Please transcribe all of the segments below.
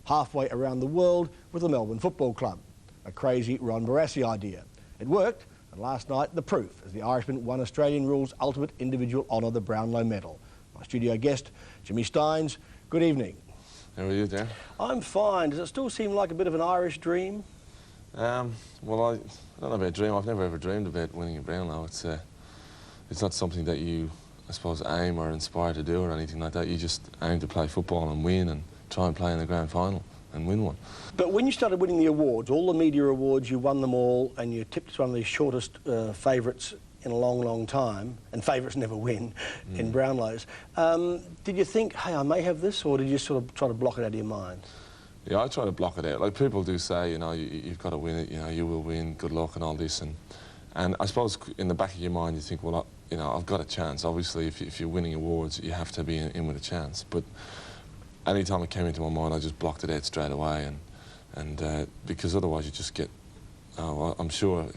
halfway around the world with the Melbourne Football Club. A crazy Ron Barassi idea. It worked, and last night the proof as the Irishman won Australian rules ultimate individual honour, the Brownlow medal. My studio guest, Jimmy Stynes, good evening. How are you, Dan? I'm fine. Does it still seem like a bit of an Irish dream? Well, I don't know about dream. I've never ever dreamed about winning a Brownlow. It's not something that you, I suppose, aim or inspire to do or anything like that. You just aim to play football and win and try and play in the grand final and win one. But when you started winning the awards, all the media awards, you won them all, and you tipped as one of the shortest favourites in a long, long time, and favourites never win in Brownlows. Did you think, hey, I may have this, or did you sort of try to block it out of your mind? Yeah, I try to block it out. Like people do say, you know, you've got to win it, you know, you will win, good luck and all this. And I suppose in the back of your mind you think, well, you know, I've got a chance. Obviously, if you're winning awards, you have to be in with a chance. But any time it came into my mind, I just blocked it out straight away. And because otherwise you just get, I'm sure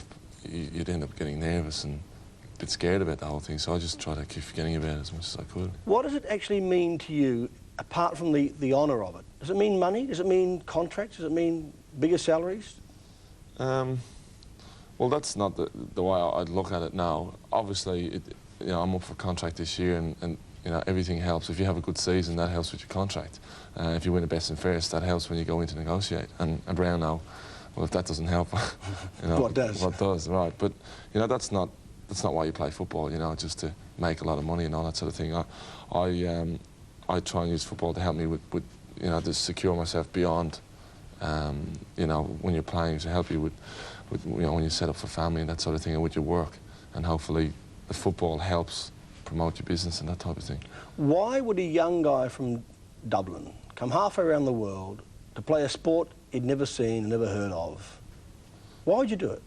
you'd end up getting nervous and a bit scared about the whole thing. So I just tried to keep forgetting about it as much as I could. What does it actually mean to you, apart from the honour of it? Does it mean money? Does it mean contracts? Does it mean bigger salaries? Well, that's not the way I'd look at it now. Obviously, you know, I'm up for contract this year, and you know, everything helps. If you have a good season, that helps with your contract. If you win the best and fairest, that helps when you go in to negotiate. And a Brownlow, well, if that doesn't help, you know, what does? What does, right? But you know, that's not why you play football. You know, just to make a lot of money and all that sort of thing. I try and use football to help me with you know, to secure myself beyond, you know, when you're playing, to help you with, you know, when you set up for family and that sort of thing, and with your work. And hopefully the football helps promote your business and that type of thing. Why would a young guy from Dublin come halfway around the world to play a sport he'd never seen, never heard of? Why would you do it?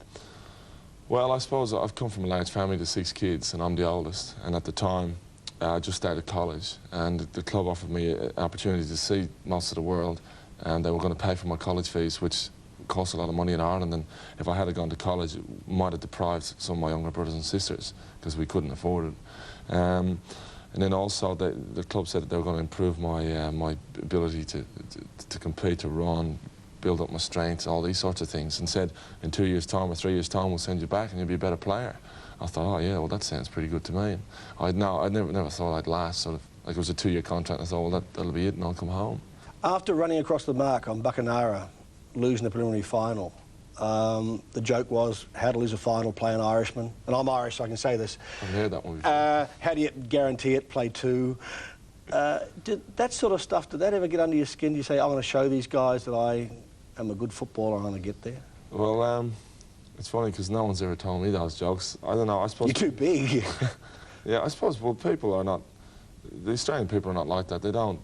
Well, I suppose I've come from a large family to 6 kids, and I'm the oldest. And at the time, I just started college, and the club offered me an opportunity to see most of the world, and they were going to pay for my college fees, which cost a lot of money in Ireland, and if I had gone to college, it might have deprived some of my younger brothers and sisters, because we couldn't afford it. And then also, the club said that they were going to improve my my ability to compete, to run, build up my strength, all these sorts of things, and said, in 2 years' time or 3 years' time, we'll send you back and you'll be a better player. I thought, oh yeah, well that sounds pretty good to me. I never thought I'd last, sort of, like it was a 2-year contract. I thought, well that'll be it and I'll come home. After running across the mark on Buckenara, losing the preliminary final, the joke was how to lose a final, play an Irishman. And I'm Irish, so I can say this. I've heard that one before. How do you guarantee it, play 2? Did that sort of stuff, did that ever get under your skin? Do you say, I'm going to show these guys that I am a good footballer and I'm going to get there? Well, it's funny because no one's ever told me those jokes. I don't know, I suppose... You're too big. Yeah, I suppose, well, people are not... The Australian people are not like that. They don't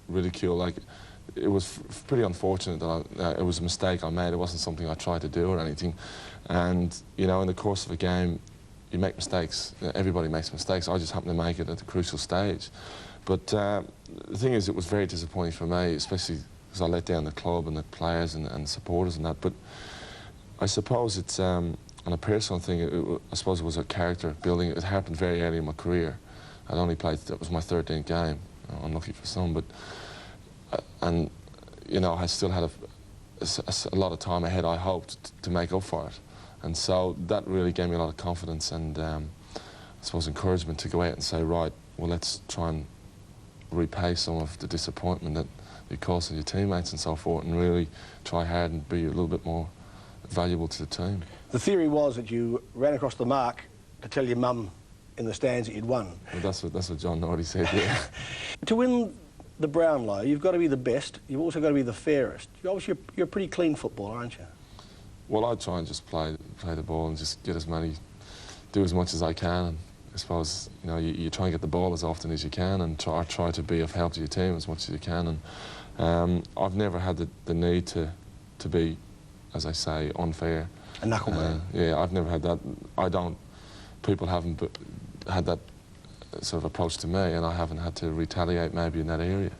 ridicule. Like, it was pretty unfortunate that it was a mistake I made. It wasn't something I tried to do or anything. And, you know, in the course of a game, you make mistakes. Everybody makes mistakes. I just happened to make it at the crucial stage. But the thing is, it was very disappointing for me, especially because I let down the club and the players and supporters and that. But I suppose it's, on a personal thing, I suppose it was a character building. It happened very early in my career. I'd only played, that was my 13th game. Unlucky for some, but, and, you know, I still had a lot of time ahead, I hoped, to make up for it. And so that really gave me a lot of confidence and, I suppose, encouragement to go out and say, right, well, let's try and repay some of the disappointment that you caused your teammates and so forth, and really try hard and be a little bit more valuable to the team. The theory was that you ran across the mark to tell your mum in the stands that you'd won. Well, that's what John Norty said, yeah. To win the Brownlow, you've got to be the best, you've also got to be the fairest. You're a pretty clean footballer, aren't you? Well, I try and just play the ball and just get do as much as I can. And I suppose, you know, you try and get the ball as often as you can and try to be of help to your team as much as you can. And I've never had the need to be, as I say, unfair. A knuckleman. Yeah, I've never had that. People haven't had that sort of approach to me, and I haven't had to retaliate maybe in that area.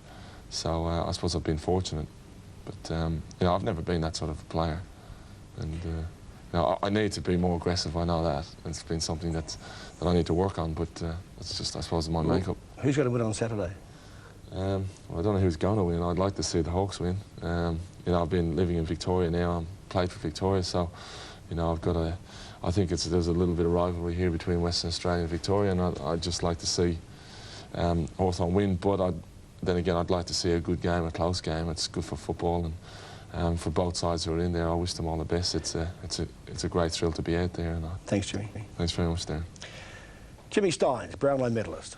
So I suppose I've been fortunate. But, you know, I've never been that sort of a player. And, you know, I need to be more aggressive, I know that. It's been something that I need to work on, but it's just, I suppose, my makeup. Who's going to win on Saturday? Well, I don't know who's going to win. I'd like to see the Hawks win. You know, I've been living in Victoria now. I'm played for Victoria, so you know, I think there's a little bit of rivalry here between Western Australia and Victoria, and I'd just like to see Hawthorn win. But then again, I'd like to see a good game, a close game. It's good for football, and for both sides who are in there, I wish them all the best. It's a great thrill to be out there. And thanks, Jimmy. Thanks very much, Darren. Jimmy Stynes, Brownlow medalist.